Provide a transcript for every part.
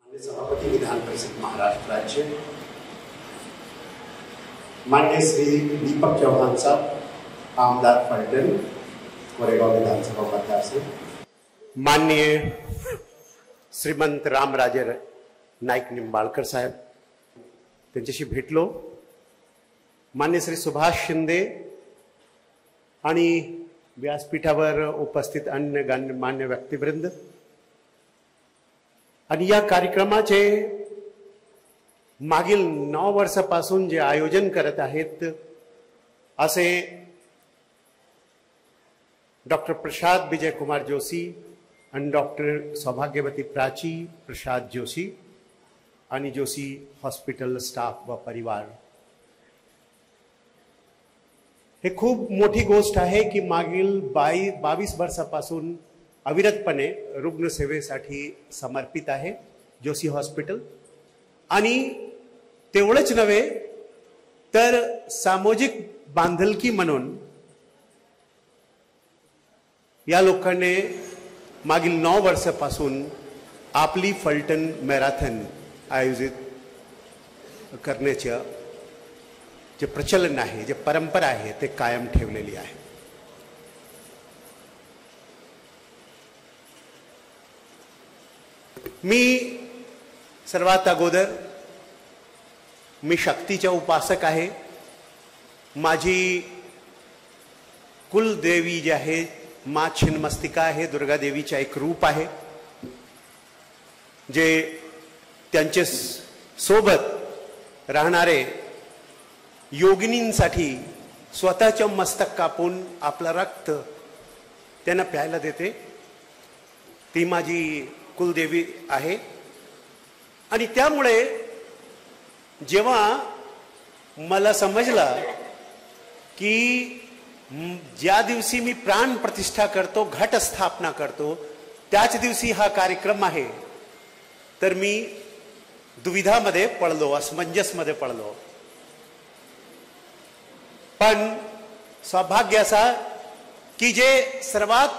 सभापती विधान परिषद महाराष्ट्र राज्य माननीय श्री दीपक चौहान साहब, आमदार फलटण कोरेगाव विधानसभा मतदारसंघ, माननीय श्रीमंत रामराजे नाईक निंबाळकर साहेब, त्यांच्याशी भेटलो. माननीय श्री सुभाष शिंदे आणि व्यासपीठावर उपस्थित अन्य गणमान्य व्यक्तिवृंद आणि या कार्यक्रमाचे मागील 9 वर्षापासून जे आयोजन करत आहेत असे डॉक्टर प्रसाद विजय कुमार जोशी आणि डॉक्टर सौभाग्यवती प्राची प्रसाद जोशी आणि जोशी हॉस्पिटल स्टाफ व परिवार, हे खूप मोठी गोष्ट आहे की मागील 22 वर्षापासून अविरतपणे रुग्णसेवेसाठी समर्पित आहे जोशी हॉस्पिटल. आणि तेवढंच नव्हे तर सामाजिक बांधिलकी म्हणून या लोकांनी मागील 9 वर्षापासून आपली फलटण मॅरेथॉन आयोजित करण्याचे जे प्रचलन आहे, जे परंपरा आहे, ते कायम ठेवलेली आहे. मी सर्वात अगोदर मी शक्तीचा उपासक आहे. माझी कुलदेवी जी आहे माँ छिन्नमस्तिका आहे, दुर्गा देवीचा एक रूप आहे जे त्यांचे सोबत राहणारे योगिनींसाठी स्वतःचं मस्तक कापून आपलं रक्त त्यांना प्यायला देते. ती माझी कुलदेवी आहे. आणि त्यामुळे जेव्हा मला समजलं की ज्या दिवशी मी प्राण प्रतिष्ठा करतो, घट स्थापना करतो, त्याच दिवशी हा कार्यक्रम आहे, तर मी दुविधामध्ये पडलो, असमंजसमध्ये पडलो. पण सौभाग्य असा की जे सर्वात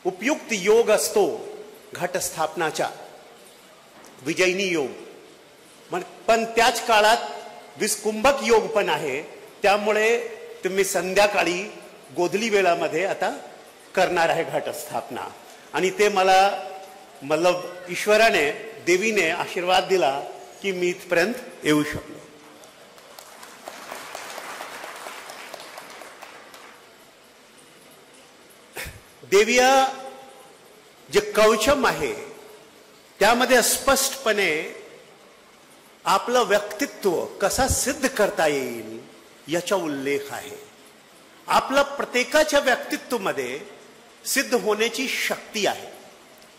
उपयुक्त योग असतो घटस्थापनाचा, विजयिनी योग, पण त्याच काळात विस्कुंभक योग पण आहे. त्यामुळे तुम्ही संध्याकाळी गोधली वेळामध्ये आता करणार आहे घटस्थापना. आणि ते मला मतलब ईश्वराने, देवीने आशीर्वाद दिला की मी इथपर्यंत येऊ शकलो. देवीया जे कवचम आहे त्यामध्ये स्पष्टपणे आपलं व्यक्तित्व कसा सिद्ध करता येईल याचा उल्लेख आहे. आपलं प्रत्येकाच्या व्यक्तित्वामध्ये सिद्ध होण्याची शक्ती आहे,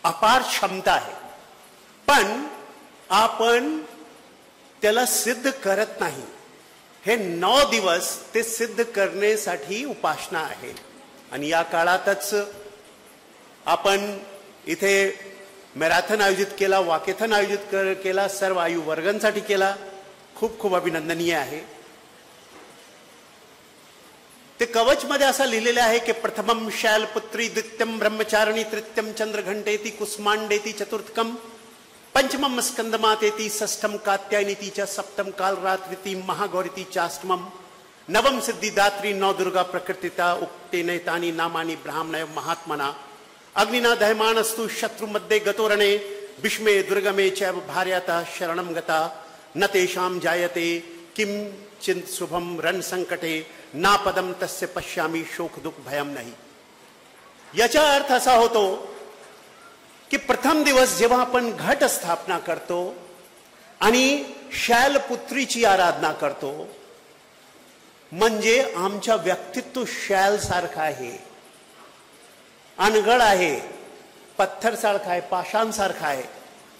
अपार क्षमता आहे, पण आपण त्याला सिद्ध करत नाही. हे 9 दिवस ते सिद्ध करण्यासाठी उपासना आहे. आणि या काळातच आपण इथे मॅरेथॉन आयोजित केला, वॉकेथॉन आयोजित केला, सर्व आयु वर्गांसाठी केला. खूप खूप अभिनंदनीय आहे. ते कवच मध्ये असं लिहिलेलं आहे की प्रथमम शैलपुत्री, द्वितीयम ब्रह्मचारिणी, तृतीयम चंद्रघंटेती, कुस्मांडेती, चतुर्थकम पंचमम स्कंदमातेती, षष्ठम कात्यायनीती च, सप्तम कालरात्रिती, महागौरीती चाष्टमम, नवम सिद्धिदात्री, 9 दुर्गा प्रकृतिता, उक्ते नैतानी नामानी ब्राह्मणय महात्मना, अग्निना दहमानस्तु शत्रु मध्ये गतोरणे, भीष्मे दुर्गमे च भार्यता शरणम गता, न तेषां जायते किम चिंत शुभम रण संकटे, ना पदम तस्य पश्यामी शोक दुख भयम नहीं. याचा अर्थ असा होतो की प्रथम दिवस जेव्हा आपण घट स्थापना करतो आणि शैलपुत्रीची आराधना करतो, म्हणजे आमच्या व्यक्तित्व शैल सारखं आहे, अनगळ आहे, पत्थर सारखा आहे, पाषाण सारखा आहे.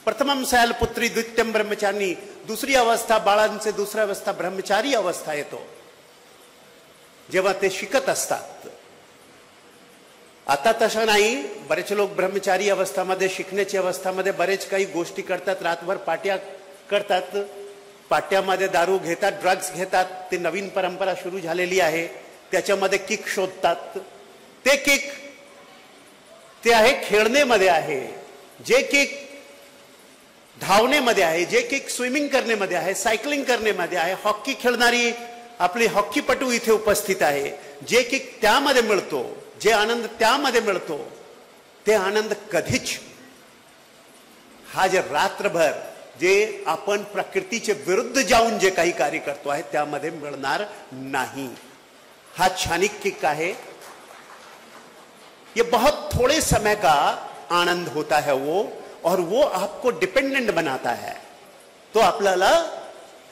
प्रथमम शैलपुत्री, द्वितीयम ब्रह्मचारिणी, दुसरी अवस्था बाळांचे, दुसरी अवस्था ब्रह्मचारी अवस्था येतो जेव्हा ते शिकत असतात. आता तसं नाही. बरेच लोक ब्रह्मचारी अवस्थामध्ये, शिकण्याची अवस्थामध्ये बरेच काही गोष्टी करतात, रातभर पाट्या करतात, पाट्यामध्ये दारू घेतात, ड्रग्ज घेतात. ते नवीन परंपरा सुरू झालेली आहे. त्याच्यामध्ये किक शोधतात. ते किक ते आहे खेळण्यामध्ये आहे. जे किक धावण्यामध्ये आहे, जे की स्विमिंग करण्यामध्ये आहे, सायकलिंग करण्यामध्ये आहे, हॉकी खेळणारी आपली हॉकीपटू इथे उपस्थित आहे, जे की त्यामध्ये मिळतो, जे आनंद त्यामध्ये मिळतो, ते आनंद कधीच हा जे रात्रभर जे आपण प्रकृतीचे विरुद्ध जाऊन जे काही कार्य करतो आहे त्यामध्ये मिळणार नाही. हा क्षणिक किक है, ये बहुत थोड़े समय का आनंद होता है वो, और वो आपको डिपेंडेंट बनाता है. तो आपल्याला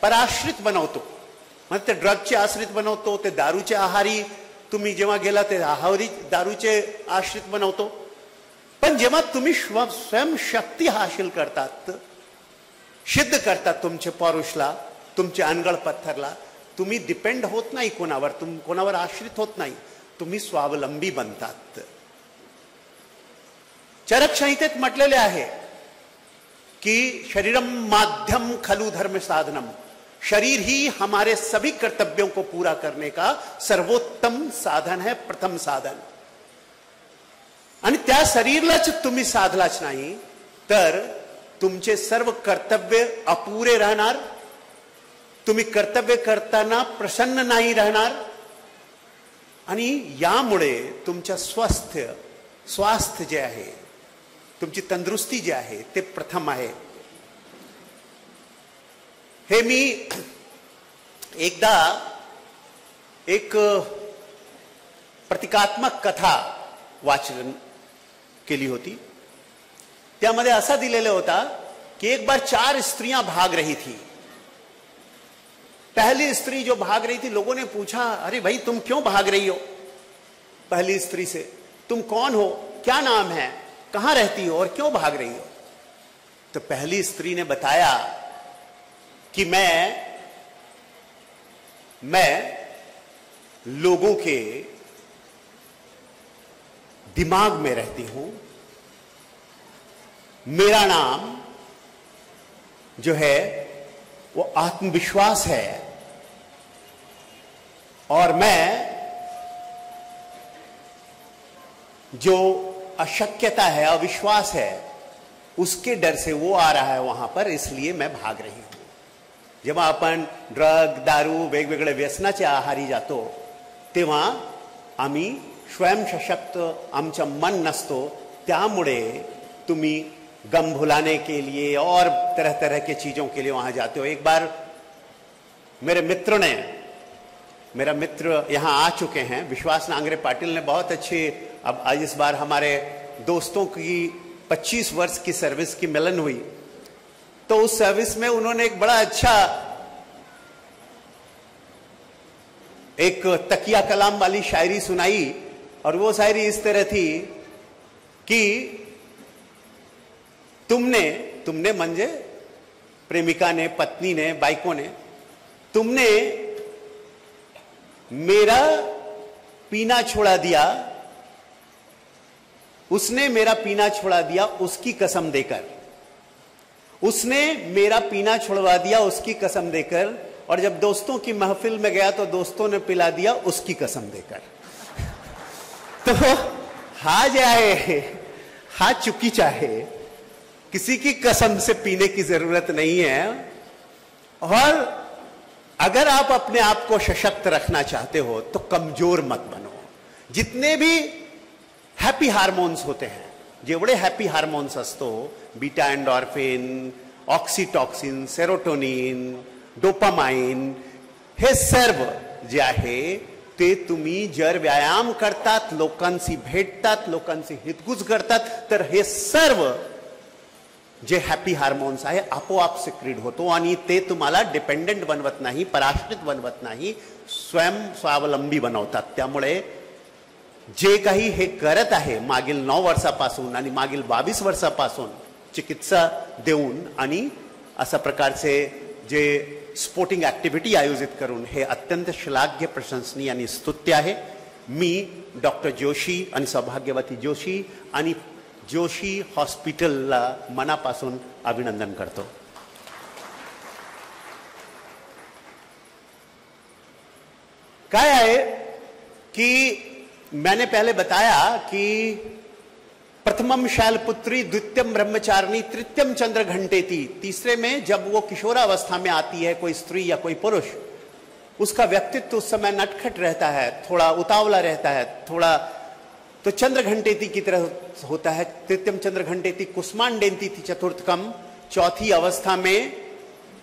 पराश्रित बनवतो. म्हणजे ते ड्रगचे आश्रित बनवतो, ते दारूचे आहारी तुम्ही जेव्हा गेला ते आहारी दारूचे आश्रित बनवतो. पण जेव्हा तुम्ही स्वयं शक्ती हासिल करतात, सिद्ध करतात तुमचे पौरुषला, तुमचे अनगळ पत्थरला, तुम्ही डिपेंड होत नाही कोणावर, तुम कोणावर आश्रित होत नाही, तुम्ही स्वावलंबी बनतात. चरक संहितेत म्हटलेले आहे कि शरीरम माध्यम खलु धर्म साधनम, शरीर ही हमारे सभी कर्तव्यों को पूरा करने का सर्वोत्तम साधन है, प्रथम साधन. आणि त्या शरीरालाच तुम्ही साधलाच नाही तर तुमचे सर्व कर्तव्य अपुरे राहणार, तुम्ही कर्तव्य करताना प्रसन्न नाही राहणार, आणि यामुळे तुमच्या स्वास्थ्य जे आहे, तुमची तंदुरुस्ती जी आहे ते प्रथम आहे. हे मी एकदा एक प्रतिकात्मक कथा वाचन केली होती. त्यामध्ये असा दिलेला होता कि एक बार 4 स्त्रियां भाग रही थी. पहली स्त्री जो भाग रही थी, लोगों ने पूछा, अरे भाई तुम क्यों भाग रही हो? पहली स्त्री से, तुम कौन हो, क्या नाम है, कहां रहती हो और क्यों भाग रही हो? तो पहली स्त्री ने बताया कि मैं लोगों के दिमाग में रहती हूं, मेरा नाम जो है वो आत्मविश्वास है, और मैं जो अशक्यता है, अविश्वास है, उसके डर से वो आ रहा है वहां पर, इसलिए मैं भाग रही हूं. जेव्हा आपण ड्रग, दारू, वेगवेगळे व्यसनाचे आहारी जातो तेव्हा आम्ही स्वयं सशक्त आमचं मन नसतो, त्यामुळे तुम्ही गम भुलाने के लिए और तरह तरह के चीजों के लिए वहां जाते हो. एक बार मेरा मित्र यहां आ चुके हैं, विश्वास नांगरे पाटिल ने बहुत अच्छी, अब आज इस बार हमारे दोस्तों की 25 वर्ष की सर्विस की मिलन हुई, तो उस सर्विस में उन्होंने एक बड़ा अच्छा एक तकिया कलाम वाली शायरी सुनाई, और वो शायरी इस तरह थी कि तुमने म्हणजे प्रेमिका ने, पत्नी ने, बाइकों ने, तुमने मेरा पीना छोड़ा दिया, उसने मेरा पीना छोड़ा दिया उसकी कसम देकर, उसने मेरा पीना छुड़वा दिया उसकी कसम देकर, और जब दोस्तों की महफिल में गया तो दोस्तों ने पिला दिया उसकी कसम देकर. तो हा जे आहे हा चुकीचा आहे. किसी की कसम से पीने की जरूरत नहीं है. और अगर आप अपने आप को सशक्त रखना चाहते हो तो कमजोर मत बनो. जितने भी हैप्पी हार्मोन्स होते हैं, जेवढे हैप्पी हार्मोन्स असतो, बीटा एंडॉर्फिन, ऑक्सिटॉक्सिन, सेरोटोनिन, डोपामाइन, हे सर्व जे आहे ते तुम्ही जर व्यायाम करतात, लोकांशी भेटतात, लोकांशी हितगुज करतात, तर हे सर्व जे हॅपी हार्मोन्स आहे आपोआप सिक्रीट होतो, आणि ते तुम्हाला डिपेंडेंट बनवत नाही, पराश्रित बनवत नाही, स्वयं स्वावलंबी बनवतात. त्यामुळे जे काही हे करत आहे मागील 9 वर्षापासून आणि मागील 22 वर्षापासून चिकित्सा देऊन आणि अशा प्रकारचे जे स्पोर्टिंग ऍक्टिव्हिटी आयोजित करून, हे अत्यंत श्लाघ्य, प्रशंसनीय आणि स्तुत्य आहे. मी डॉक्टर जोशी आणि सौभाग्यवती जोशी आणि जोशी हॉस्पिटलला मनापासून अभिनंदन करतो. क्या है कि मैंने पहले बताया कि प्रथमम शैलपुत्री, द्वितीयम ब्रह्मचारिणी, तृतीयम चंद्र घंटेती। तीसरे में जब वो किशोरावस्था में आती है कोई स्त्री या कोई पुरुष, उसका व्यक्तित्व उस समय नटखट रहता है, थोड़ा उतावला रहता है, थोड़ा तो चंद्र घंटेती की तरह होता है। तृतीयम चंद्र घंटेती कुष्मांडेती थी चतुर्थकम। चौथी अवस्था में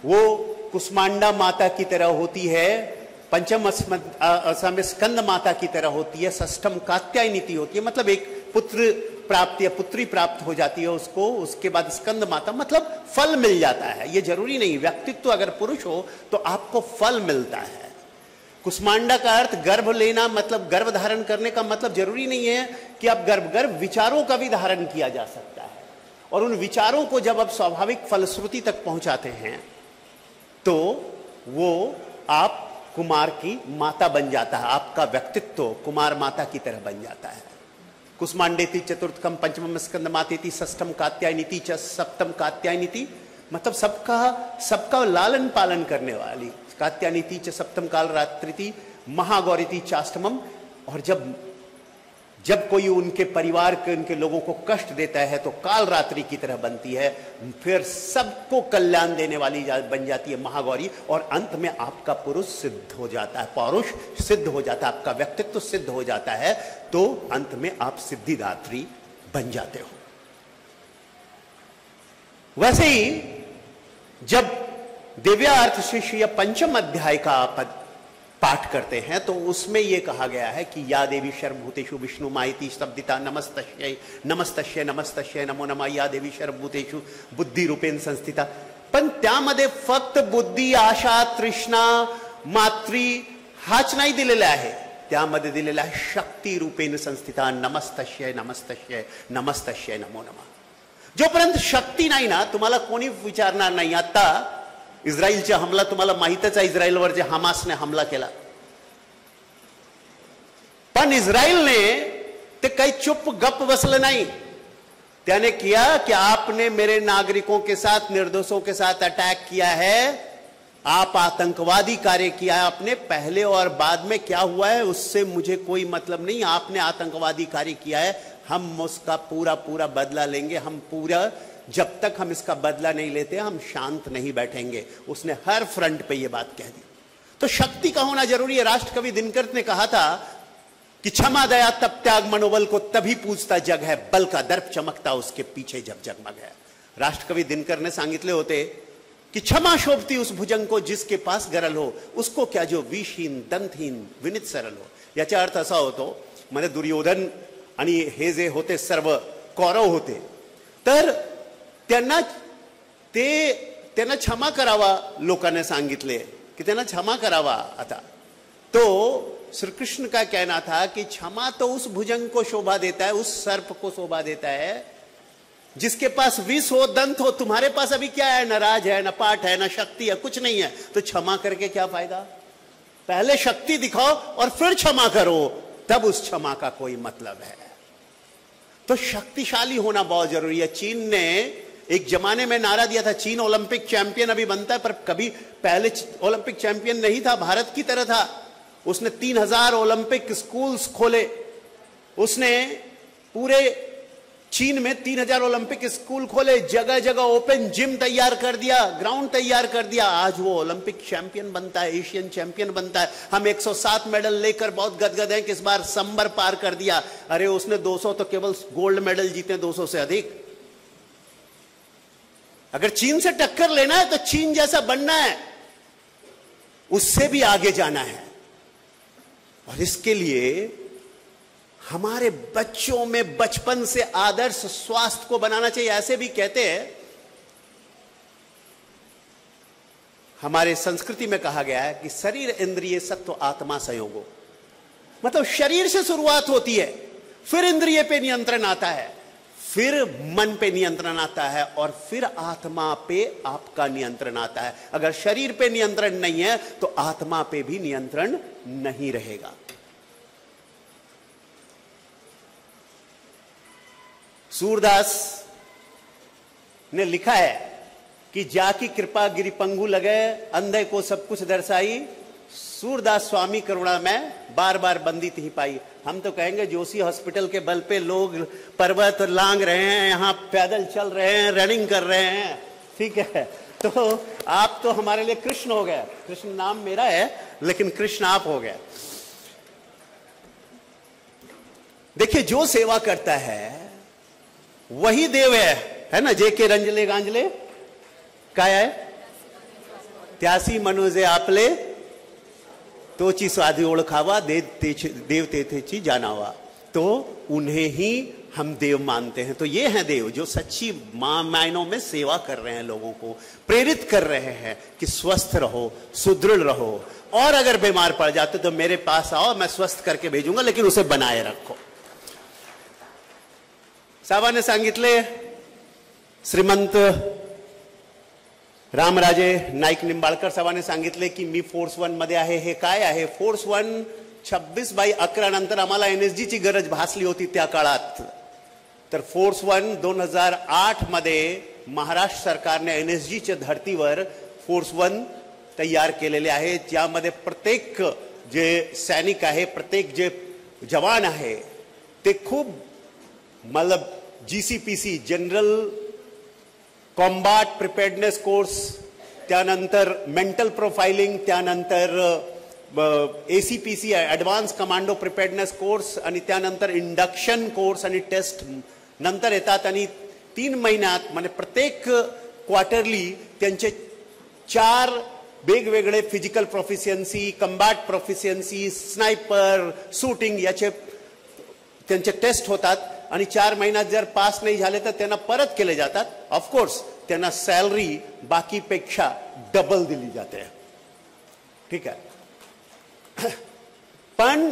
वो कुष्मांडा माता की तरह होती है। पंचम अवस्था में स्कंद माता की तरह होती है। षष्ठम कात्यायनी होती है, मतलब एक पुत्र प्राप्त या पुत्री प्राप्त हो जाती है उसको। उसके बाद स्कंद माता, मतलब फल मिल जाता है। ये जरूरी नहीं, व्यक्तित्व अगर पुरुष हो तो आपको फल मिलता है। कुष्मांडा का अर्थ गर्भ लेना, मतलब गर्भ धारण करने का मतलब जरूरी नहीं है कि आप गर्भ विचारों का भी धारण किया जा सकता है। और उन विचारों को जब आप स्वाभाविक फलश्रुति तक पहुंचाते हैं तो वो आप कुमार की माता बन जाता है। आपका व्यक्तित्व कुमार माता की तरह बन जाता है। कुष्मांडेति चतुर्थकम, पंचमम स्कंद मातेति, षष्ठम कात्यायनीति च, सप्तम कात्यायनीति, मतलब सबका लालन पालन करने वाली। कात्यायनीति च सप्तम काल रात्रिति, महागौरीति चाष्टमम। और जब कोई उनके परिवार के उनके लोगों को कष्ट देता है तो काल रात्रि की तरह बनती है। फिर सबको कल्याण देने वाली बन जाती है महागौरी। और अंत में आपका पुरुष सिद्ध हो जाता है, पौरुष सिद्ध हो जाता है, आपका व्यक्तित्व सिद्ध हो जाता है। तो अंत में आप सिद्धिदात्री बन जाते हो। वैसे ही जब दिव्या अर्थ शिष्य या पंचम अध्याय का पद पाठ करते हैं तो उसमें यह कहा गया है कि या देवी सर्वभूतेषु विष्णु माइति शब्दिता, नमस्तस्यै नमस्तस्यै नमस्तस्यै नमो नमः, या देवी सर्वभूतेषु बुद्धी रूपेण संस्थिता। पण त्यामध्ये फक्त बुद्धी, आशा, तृष्णा, मात्री हाच नाही दिलेला आहे, त्यामध्ये दिलेला आहे शक्ती रूपेण संस्थिता, नमस्तस्यै नमस्तस्यै नमस्तस्यै नमो नमः। जोपर्यंत शक्ती नाही ना, तुम्हाला कोणी विचारणार नाही। आता इस्रायलचा हमला तुम्हाला माहितच आहे, इस्रायलवर जे हमासने हमला केला, पण इस्रायलने ते काही चुप गप बसलं नाही। त्याने किया कि आपने मेरे नागरिकों के साथ, निर्दोषों के साथ अटैक किया है, आप आतंकवादी कार्य किया है आपने। पहले और बाद में क्या हुआ है उससे मुझे कोई मतलब नहीं, आपने आतंकवादी कार्य किया है, हम उसका पूरा पूरा बदला लेंगे। हम पूरा, जब तक हम इसका बदला नहीं लेते हम शांत नहीं बैठेंगे। उसने हर फ्रंट पे ये बात कह दी। तो शक्ति का होना जरूरी है। राष्ट्रकवि दिनकर ने कहा था कि क्षमा, दया, तप, त्याग, मनोबल को तभी पूजता जग है, बल का दर्प चमकता उसके पीछे जब जगमग है। राष्ट्रकवि दिनकर ने सांगितले होते कि क्षमा शोभती उस भुजंग को जिसके पास गरल हो, उसको क्या जो विषहीन, दंतहीन, विनित सरल हो। याचा अर्थ असा होतो, म्हणजे दुर्योधन आणि हे जे होते सर्व कौरव होते, तर त्यांना क्षमा करावा लोकांनी सांगितले कि त्यांना क्षमा करावा। आता तो श्री कृष्ण का कहना था कि क्षमा तो उस भुजंग को शोभा देता है, उस सर्प को शोभा देता है जिसके पास विष हो, दंत हो। तुम्हारे पास अभी क्या है, न राज है, न पाठ है, न शक्ति है, कुछ नहीं है, तो क्षमा करके क्या फायदा। पहले शक्ति दिखाओ और फिर क्षमा करो, तब उस क्षमा का कोई मतलब है। तो शक्तिशाली होना बहुत जरूरी है। चीन ने एक जमाने में नारा दिया था, चीन ओलंपिक चैंपियन अभी बनता है, पर कभी पहले ओलंपिक चैंपियन नहीं था, भारत की तरह था। उसने 3000 ओलंपिक स्कूल्स खोले। उसने पूरे चीन में 3000 ओलंपिक स्कूल खोले, जगह जगह ओपन जिम तैयार कर दिया, ग्राउंड तैयार कर दिया। आज वो ओलंपिक चैंपियन बनता है, एशियन चैंपियन बनता है। हम 107 मेडल लेकर बहुत गदगद हैं कि इस बार संबर पार कर दिया। अरे उसने 200 तो केवल गोल्ड मेडल जीते, 200 से अधिक। अगर चीन से टक्कर लेना है तो चीन जैसा बनना है, उससे भी आगे जाना है। और इसके लिए हमारे बच्चों में बचपन से आदर्श स्वास्थ्य को बनाना चाहिए। ऐसे भी कहते हैं, हमारे संस्कृति में कहा गया है कि शरीर इंद्रिय सत्व आत्मा संयोगो, मतलब शरीर से शुरुआत होती है, फिर इंद्रिय पे नियंत्रण आता है, फिर मन पे नियंत्रण आता है, और फिर आत्मा पे आपका नियंत्रण आता है। अगर शरीर पे नियंत्रण नहीं है तो आत्मा पे भी नियंत्रण नहीं रहेगा। सूरदास ने लिखा है कि जाकी कृपा गिरिपंगु लगे, अंधे को सब कुछ दर्शाई, सूरदास स्वामी करुणा में बार बार बंदी थी पाई। हम तो कहेंगे जोशी हॉस्पिटल के बल पे लोग पर्वत लांग रहे हैं, यहाँ पैदल चल रहे हैं, रनिंग कर रहे हैं, ठीक है। तो आप तो हमारे लिए कृष्ण हो गए। कृष्ण नाम मेरा है लेकिन कृष्ण आप हो गए। देखिए, जो सेवा करता है वही देव है ना। जेके रंजले गांजले काय है, त्यासी मनुजे आपले तोची साधी ओळखावा, देव तेथेची जानावा। तो उन्हें ही हम देव मानते हैं। तो ये हैं देव जो सच्ची मायनों में सेवा कर रहे हैं, लोगों को प्रेरित कर रहे हैं कि स्वस्थ रहो, सुदृढ़ रहो, और अगर बीमार पड़ जाते तो मेरे पास आओ, मैं स्वस्थ करके भेजूंगा, लेकिन उसे बनाए रखो। साहेबांनी सांगितले, श्रीमंत रामराजे नाईक निंबाळकर साहेबांनी सांगितले की मी फोर्स 1 मध्ये आहे। हे काय आहे फोर्स 1? 26/11 नंतर आम्हाला एनएसजी ची गरज भासली होती त्या काळात। तर फोर्स 1 2008 मध्ये महाराष्ट्र सरकारने एनएसजी च्या धर्तीवर फोर्स 1 तयार केलेले आहे, ज्यामध्ये प्रत्येक जे सैनिक आहे, प्रत्येक जे जवान आहे ते खूप मतलब जीसीपीसी जनरल कॉम्बॅट प्रिपेअर्डनेस कोर्स, त्यानंतर मेंटल प्रोफाइलिंग, त्यानंतर एसीपीसी ॲडव्हान्स कमांडो प्रिपेअर्डनेस कोर्स, आणि त्यानंतर इंडक्शन कोर्स आणि टेस्ट नंतर येतात। आणि 3 महिन्यात म्हणजे प्रत्येक क्वार्टरली त्यांचे 4 वेगवेगळे physical proficiency, combat proficiency, sniper, shooting याचे त्यांचे टेस्ट होतात। आणि 4 महिन्यात जर पास नाही झाले तर त्यांना परत केले जातात। ऑफकोर्स त्यांना सॅलरी बाकीपेक्षा डबल दिली जाते, ठीक आहे। पण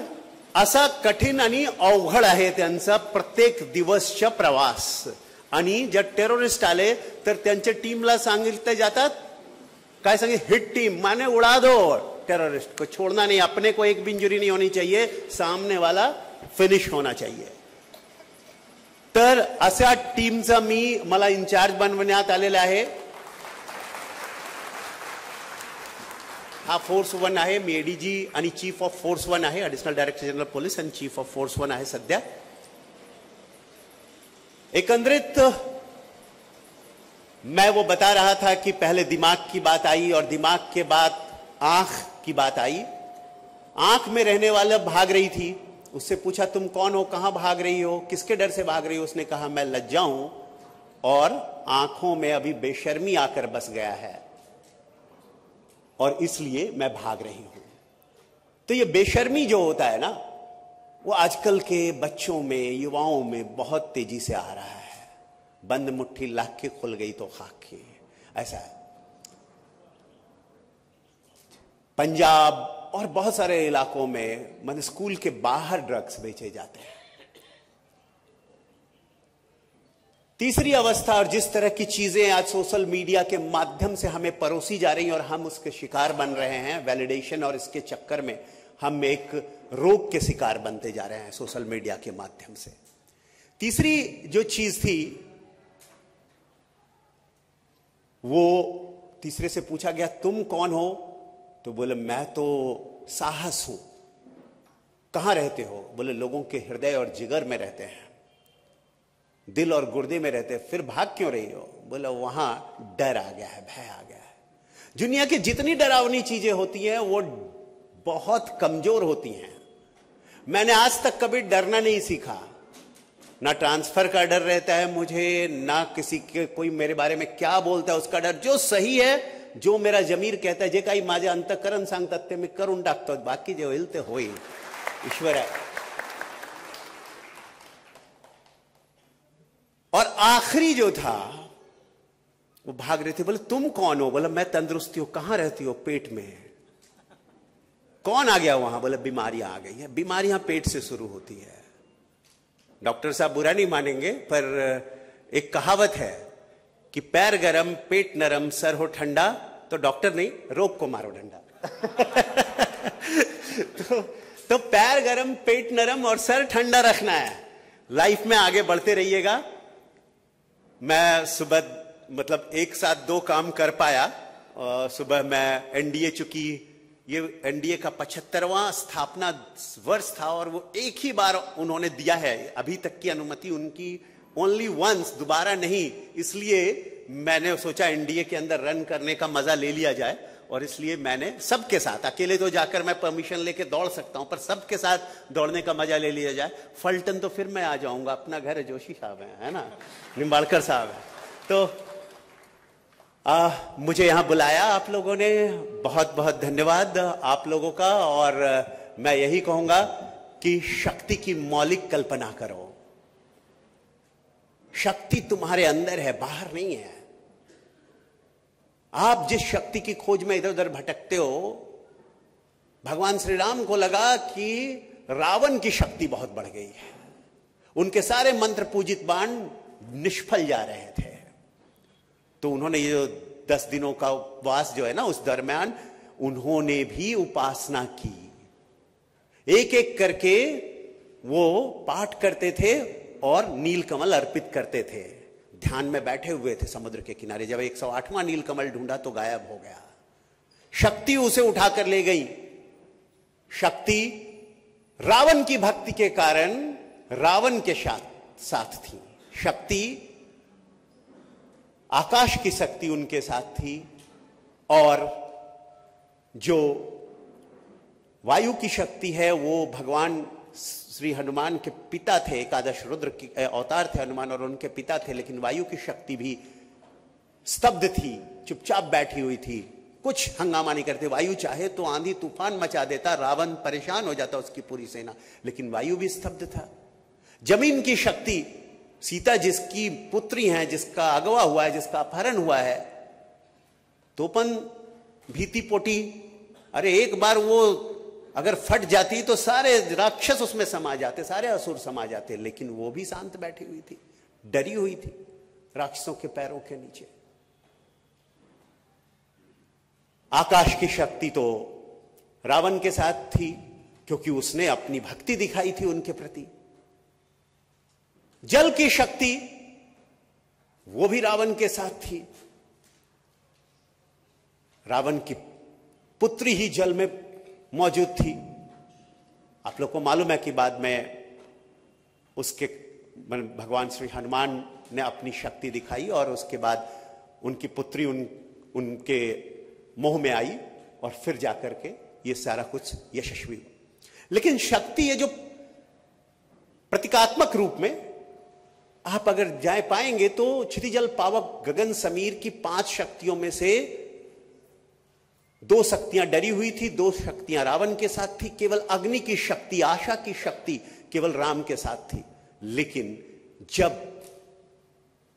असा कठीण आणि अवघड आहे त्यांचा प्रत्येक दिवसचा प्रवास। आणि जर टेररिस्ट आले तर त्यांच्या टीमला सांगितले जातात, काय सांगे, हिट टीम माने उड़ा दो, टेररिस्ट को छोड़ना नहीं, अपने को एक भी इंजुरी नहीं होनी चाहिए, सामने वाला फिनिश होना चाहिए। तर अशा टीमचा मला इंचार्ज बनवण्यात आलेला आहे। हा फोर्स 1 आहे। मी एडीजी आणि चीफ ऑफ फोर्स 1 आहे, ॲडिशनल डायरेक्टर जनरल पोलीस आणि चीफ ऑफ फोर्स 1 आहे सध्या। एकंदरित मैं वो बता रहा था कि पहले दिमाग की बात आई और दिमाग के बाद आंख की बात आई। आंख में रहने वाला भाग रही थी, उससे पूछा तुम कौन हो, कहां भाग रही हो, किसके डर से भाग रही हो? उसने कहा मैं लज्जा हूं और आंखों में अभी बेशर्मी आकर बस गया है और इसलिए मैं भाग रही हूं। तो ये बेशर्मी जो होता है ना, वो आजकल के बच्चों में, युवाओं में बहुत तेजी से आ रहा है। बंद मुट्ठी लाख के खुल गई तो खाक की, ऐसा है। पंजाब और बहुत सारे इलाकों में मतलब स्कूल के बाहर ड्रग्स बेचे जाते हैं। तीसरी अवस्था, और जिस तरह की चीजें आज सोशल मीडिया के माध्यम से हमें परोसी जा रही हैं और हम उसके शिकार बन रहे हैं, वैलिडेशन और इसके चक्कर में हम एक रोग के शिकार बनते जा रहे हैं सोशल मीडिया के माध्यम से। तीसरी जो चीज थी, वो तीसरे से पूछा गया तुम कौन हो? तो बोले मैं तो साहस हूं। कहां रहते हो? बोले लोगों के हृदय और जिगर में रहते हैं, दिल और गुर्दे में रहते हैं। फिर भाग क्यों रही हो? बोले वहां डर आ गया है, भय आ गया है। दुनिया की जितनी डरावनी चीजें होती हैं वो बहुत कमजोर होती हैं। मैंने आज तक कभी डरना नहीं सीखा, ना ट्रांसफर का डर रहता है मुझे, ना किसी के कोई मेरे बारे में क्या बोलता है उसका डर। जो सही है, जो मेरा जमीर कहता है, जे काही माझे अंतःकरण सांगतात ते मी करून टाकतो, बाकी जे होईल ते होईल, ईश्वर आहे। और आखिरी जो था वो भाग रहे थे। बोले तुम कौन हो? बोला मैं तंदुरुस्ती हूं। कहां रहती हो? पेट में। कौन आ गया वहां? बोले बीमारियां आ गई है। बीमारियां पेट से शुरू होती है। डॉक्टर साहब बुरा नहीं मानेंगे, पर एक कहावत है कि पैर गरम पेट नरम सर हो ठंडा, तो डॉक्टर नहीं, रोग को मारो डंडा। तो पैर गरम पेट नरम और सर ठंडा रखना है। लाइफ में आगे बढ़ते रहिएगा। मैं सुबह मतलब एक साथ 2 काम कर पाया। सुबह मैं एनडीए चूंकि ये एनडीए का 75वां स्थापना वर्ष था और वो एक ही बार उन्होंने दिया है, अभी तक की अनुमति उनकी ओनली वंस, दोबारा नहीं। इसलिए मैंने सोचा एनडीए के अंदर रन करने का मजा ले लिया जाए और इसलिए मैंने सबके साथ, अकेले तो जाकर मैं परमिशन लेके दौड़ सकता हूं, पर सबके साथ दौड़ने का मजा ले लिया जाए। फलटन तो फिर मैं आ जाऊंगा, अपना घर है, जोशी साहब है ना, निम्बाड़कर साहब है। तो मुझे यहां बुलाया आप लोगों ने, बहुत बहुत धन्यवाद आप लोगों का। और मैं यही कहूंगा कि शक्ति की मौलिक कल्पना करो। शक्ति तुम्हारे अंदर है, बाहर नहीं है। आप जिस शक्ति की खोज में इधर उधर भटकते हो, भगवान श्री राम को लगा कि रावण की शक्ति बहुत बढ़ गई है, उनके सारे मंत्र पूजित बाण निष्फल जा रहे थे। तो उन्होंने ये जो 10 दिनों का उपवास जो है ना, उस दरमियान उन्होंने भी उपासना की। एक एक करके वो पाठ करते थे और नीलकमल अर्पित करते थे। ध्यान में बैठे हुए थे समुद्र के किनारे। जब 108वां नीलकमल ढूंढा तो गायब हो गया। शक्ति उसे उठाकर ले गई। शक्ति रावण की भक्ति के कारण रावण के साथ थी। शक्ति, आकाश की शक्ति उनके साथ थी। और जो वायु की शक्ति है वो भगवान श्री हनुमान के पिता थे, एकादश रुद्र के अवतार थे हनुमान और उनके पिता थे। लेकिन वायु की शक्ति भी स्तब्ध थी, चुपचाप बैठी हुई थी, कुछ हंगामा नहीं करते। वायु चाहे तो आंधी तूफान मचा देता, रावण परेशान हो जाता, उसकी पूरी सेना, लेकिन वायु भी स्तब्ध था। जमीन की शक्ति, सीता जिसकी पुत्री हैं, जिसका अगवा हुआ है, जिसका अपहरण हुआ है, तोपन भीति पोटी, अरे एक बार वो अगर फट जाती तो सारे राक्षस उसमें समा जाते, सारे असुर समा जाते। लेकिन वो भी शांत बैठी हुई थी, डरी हुई थी राक्षसों के पैरों के नीचे। आकाश की शक्ति तो रावण के साथ थी, क्योंकि उसने अपनी भक्ति दिखाई थी उनके प्रति। जल की शक्ति वो भी रावण के साथ थी। रावण की पुत्री ही जल में मौजूद थी। आप लोग को मालूम है कि बाद में उसके भगवान श्री हनुमान ने अपनी शक्ति दिखाई और उसके बाद उनकी पुत्री उनके मोह में आई और फिर जाकर के ये सारा कुछ यशस्वी हुआ। लेकिन शक्ति, ये जो प्रतीकात्मक रूप में आप अगर जाए पाएंगे तो क्षितिजल पावक गगन समीर की 5 शक्तियों में से 2 शक्तियां डरी हुई थी, 2 शक्तियां रावण के साथ थी। केवल अग्नि की शक्ति, आशा की शक्ति केवल राम के साथ थी। लेकिन जब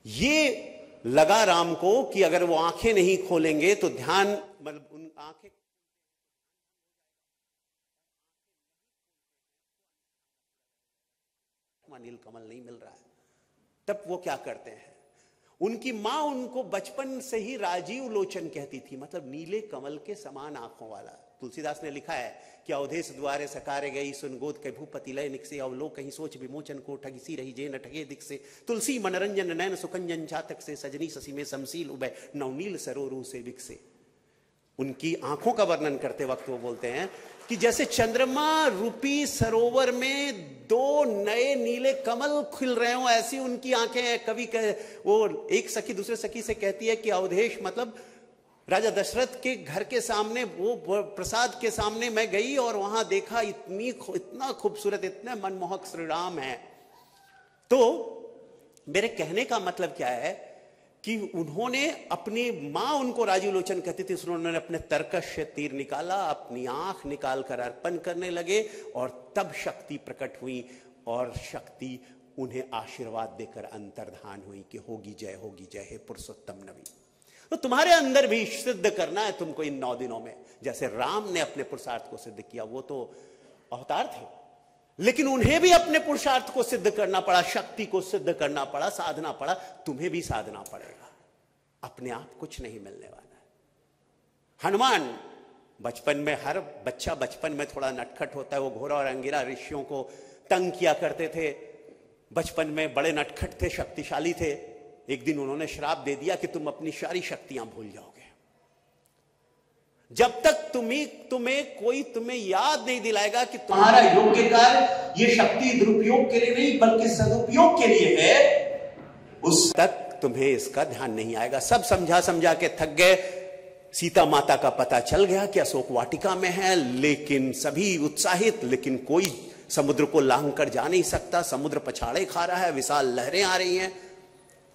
ये लगा राम को कि अगर वो आंखें नहीं खोलेंगे तो ध्यान, मतलब उन आंखें, नीलकमल नहीं मिल रहा है, तब वो क्या करते हैं? उनकी मां उनको बचपन से ही राजीव लोचन कहती थी, मतलब नीले कमल के समान आंखों वाला। तुलसीदास ने लिखा है कि अवधेश द्वारे सकारे गई, सुन गोद के भूपति लय निकसे, अवलोक कहीं सोच विमोचन को, ठगी सी रही जे न ठगे दिख से, तुलसी मनरंजन नैन सुकंजन चातक से, सजनी शशि में समसील उबय नवनील सरोरू से विकसे। उनकी आंखों का वर्णन करते वक्त वो बोलते हैं कि जैसे चंद्रमा रूपी सरोवर में 2 नए नीले कमल खिल रहे हो, ऐसी उनकी आंखें हैं। कभी वो एक सखी दूसरे सखी से कहती है कि अवधेश, मतलब राजा दशरथ के घर के सामने, वो प्रसाद के सामने मैं गई और वहां देखा इतना खूबसूरत, इतने मनमोहक श्री राम है। तो मेरे कहने का मतलब क्या है कि उन्होंने अपनी मां उनको राजीव लोचन कहती थी, उन्होंने अपने तरकश से तीर निकाला, अपनी आंख निकाल कर अर्पण करने लगे और तब शक्ति प्रकट हुई और शक्ति उन्हें आशीर्वाद देकर अंतर्धान हुई कि होगी जय हे पुरुषोत्तम नबी। तो तुम्हारे अंदर भी सिद्ध करना है तुमको इन 9 दिनों में, जैसे राम ने अपने पुरुषार्थ को सिद्ध किया। वो तो अवतार थे, लेकिन उन्हें भी अपने पुरुषार्थ को सिद्ध करना पड़ा, शक्ति को सिद्ध करना पड़ा, साधना पड़ा। तुम्हें भी साधना पड़ेगा, अपने आप कुछ नहीं मिलने वाला है। हनुमान बचपन में, हर बच्चा बचपन में थोड़ा नटखट होता है। वो घोड़ा और अंगिरा ऋषियों को तंग किया करते थे, बचपन में बड़े नटखट थे, शक्तिशाली थे। एक दिन उन्होंने श्राप दे दिया कि तुम अपनी सारी शक्तियां भूल जाओगे। जब तक तुम्हें याद नहीं दिलाएगा कि तुम्हारा योग्य कार्य ये शक्ति दुरुपयोग के लिए नहीं बल्कि सदुपयोग के लिए है, उस तक तुम्हें इसका ध्यान नहीं आएगा। सब समझा के थक गए। सीता माता का पता चल गया कि अशोक वाटिका में है, लेकिन सभी उत्साहित, लेकिन कोई समुद्र को लांघ कर जा नहीं सकता। समुद्र पछाड़े खा रहा है, विशाल लहरें आ रही हैं।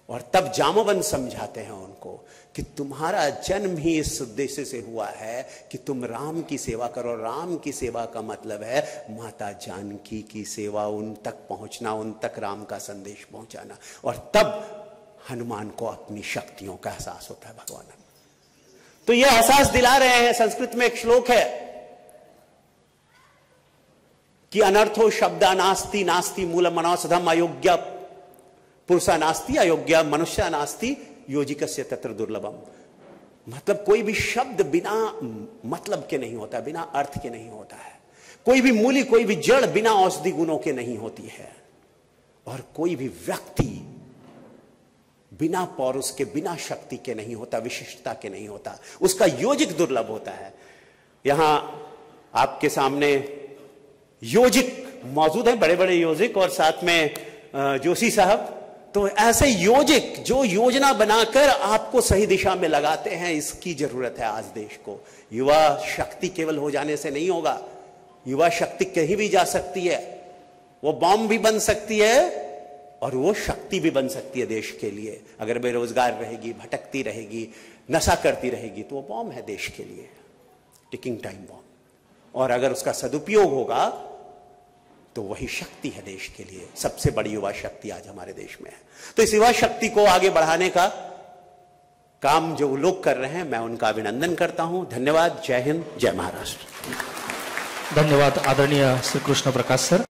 और तब जामवंत समझाते हैं उनको कि तुम्हारा जन्म ही इस उद्देश्य से हुआ है कि तुम राम की सेवा करो। राम की सेवा का मतलब है माता जानकी की सेवा, उन तक पहुंचना, उन तक राम का संदेश पहुंचाना। और तब हनुमान को अपनी शक्तियों का एहसास होता है भगवान। तो यह एहसास दिला रहे हैं। संस्कृत में एक श्लोक है कि अनर्थो शब्दा नास्ति, नास्ति मूलम अनौषधम, अयोग्य पुरुषा नास्ति, अयोग्य मनुष्य नास्ति, योजिकस्य तत्र दुर्लभम। मतलब कोई भी शब्द बिना मतलब के नहीं होता, बिना अर्थ के नहीं होता है। कोई भी मूली, कोई भी जड़ बिना औषधि गुणों के नहीं होती है। और कोई भी व्यक्ति बिना पौरुष के, बिना शक्ति के नहीं होता, विशिष्टता के नहीं होता। उसका योजिक दुर्लभ होता है। यहां आपके सामने योजिक मौजूद है, बड़े बड़े योजिक, और साथ में जोशी साहब। तो ऐसे योजिक जो योजना बनाकर आपको सही दिशा में लगाते हैं, इसकी जरूरत है आज देश को। युवा शक्ति केवल हो जाने से नहीं होगा। युवा शक्ति कहीं भी जा सकती है, वो बॉम्ब भी बन सकती है और वो शक्ति भी बन सकती है देश के लिए। अगर बेरोजगार रहेगी, भटकती रहेगी, नशा करती रहेगी, तो वो बॉम्ब है देश के लिए, टिकिंग टाइम बॉम्ब। और अगर उसका सदुपयोग होगा तो वही शक्ति है देश के लिए। सबसे बड़ी युवा शक्ति आज हमारे देश में है। तो इस युवा शक्ति को आगे बढ़ाने का काम जो लोग कर रहे हैं, मैं उनका अभिनंदन करता हूं। धन्यवाद। जय हिंद, जय महाराष्ट्र। धन्यवाद आदरणीय श्री कृष्ण प्रकाश सर।